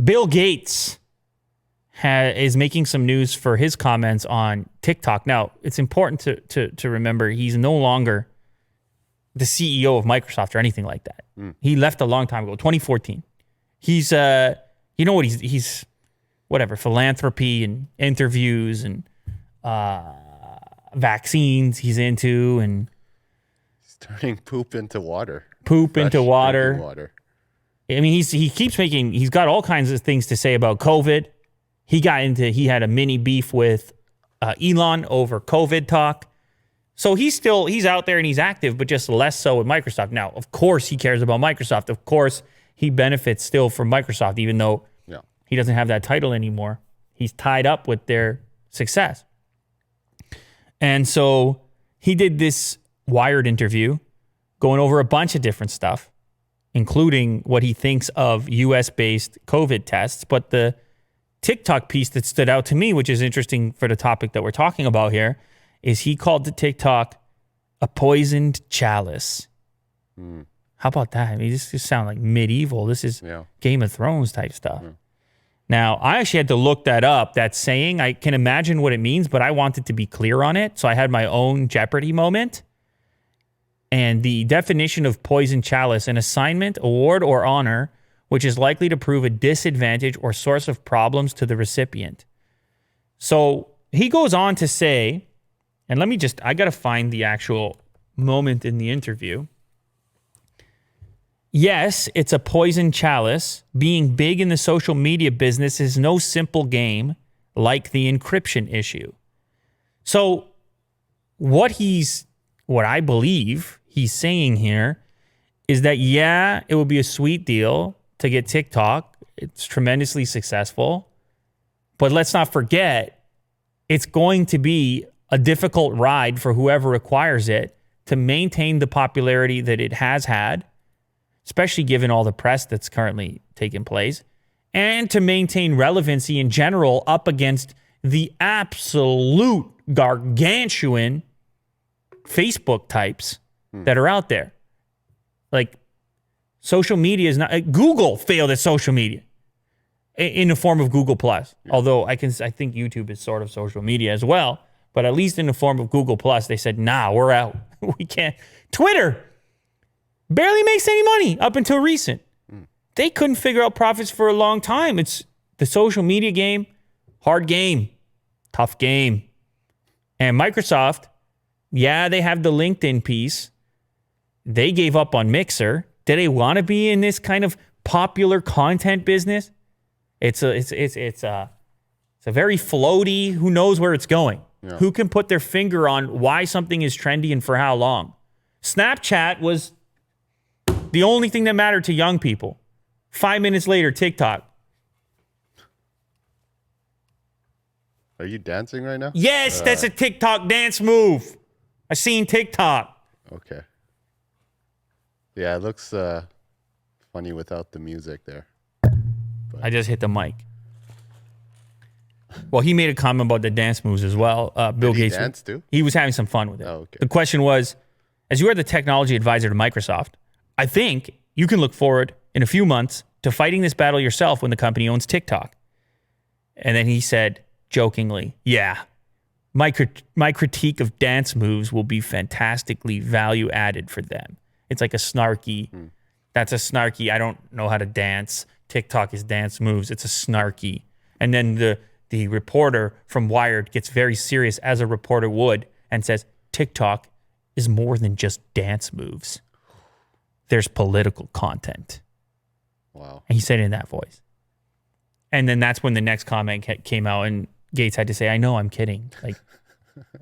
Bill Gates is making some news for his comments on TikTok. Now, it's important to remember he's no longer the CEO of Microsoft or anything like that. He left a long time ago, 2014. He's, you know what, he's whatever, philanthropy and interviews and vaccines he's into, and he's turning poop into water. Water. I mean, he's got all kinds of things to say about COVID. He had a mini beef with Elon over COVID talk. So he's out there and he's active, but just less so with Microsoft. Now, of course, he cares about Microsoft. Of course, he benefits still from Microsoft, even though he doesn't have that title anymore. He's tied up with their success. And so he did this Wired interview going over a bunch of different stuff, including what he thinks of US-based COVID tests. But the TikTok piece that stood out to me, which is interesting for the topic that we're talking about here, is he called the TikTok a poisoned chalice. How about that? I mean, this just sounds like medieval. This is Game of Thrones type stuff. Now, I actually had to look that up, that saying. I can imagine what it means, but I wanted to be clear on it. So I had my own Jeopardy moment. And the definition of poison chalice: an assignment, award, or honor which is likely to prove a disadvantage or source of problems to the recipient. So he goes on to say, and I got to find the actual moment in the interview. Yes, it's a poison chalice. Being big in the social media business is no simple game, like the encryption issue. So what I believe he's saying here is that, it would be a sweet deal to get TikTok. It's tremendously successful. But let's not forget, it's going to be a difficult ride for whoever acquires it to maintain the popularity that it has had, especially given all the press that's currently taking place, and to maintain relevancy in general up against the absolute gargantuan Facebook types that are out there. Like, social media is not... Google failed at social media in the form of Google+. Although I think YouTube is sort of social media as well, but at least in the form of Google+, they said, nah, we're out. We can't. Twitter barely makes any money up until recent. They couldn't figure out profits for a long time. It's the social media game, hard game, tough game. And Microsoft, they have the LinkedIn piece. They gave up on Mixer. Do they want to be in this kind of popular content business? It's a very floaty, who knows where it's going. Yeah. Who can put their finger on why something is trendy and for how long? Snapchat was the only thing that mattered to young people. 5 minutes later, TikTok. Are you dancing right now? Yes, that's a TikTok dance move. I seen TikTok. Okay. Yeah, it looks funny without the music there. But I just hit the mic. Well, he made a comment about the dance moves as well. Bill Gates. Dance too? He was having some fun with it. Oh, okay. The question was, as you are the technology advisor to Microsoft, I think you can look forward in a few months to fighting this battle yourself when the company owns TikTok. And then he said, jokingly, my critique of dance moves will be fantastically value added for them. It's like a snarky, that's a snarky, I don't know how to dance. TikTok is dance moves. It's a snarky. And then the reporter from Wired gets very serious, as a reporter would, and says, TikTok is more than just dance moves. There's political content. Wow. And he said it in that voice. And then that's when the next comment came out, and Gates had to say, I know, I'm kidding. Like,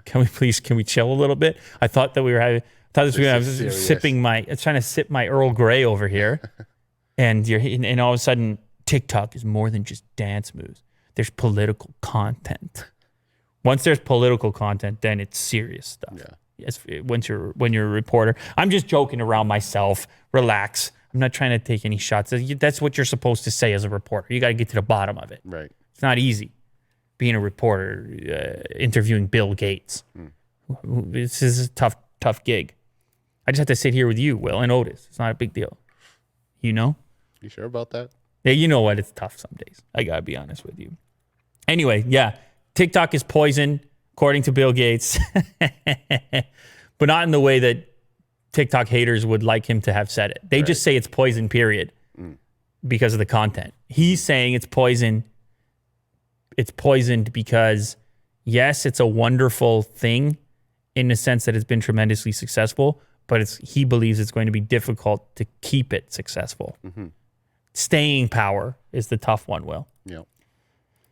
can we chill a little bit? I thought that we were having... I was trying to sip my Earl Grey over here, and all of a sudden, TikTok is more than just dance moves. There's political content. Once there's political content, then it's serious stuff. Yeah. Yes, when you're a reporter. I'm just joking around myself. Relax. I'm not trying to take any shots. That's what you're supposed to say as a reporter. You got to get to the bottom of it. Right. It's not easy being a reporter, interviewing Bill Gates. This is a tough gig. I just have to sit here with you, Will, and Otis. It's not a big deal. You know? You sure about that? Yeah, you know what? It's tough some days. I gotta be honest with you. Anyway, yeah, TikTok is poison, according to Bill Gates, but not in the way that TikTok haters would like him to have said it. They just say it's poison, period, because of the content. He's saying it's poison. It's poisoned because, yes, it's a wonderful thing in the sense that it's been tremendously successful, but he believes it's going to be difficult to keep it successful. Staying power is the tough one, Will. Yep.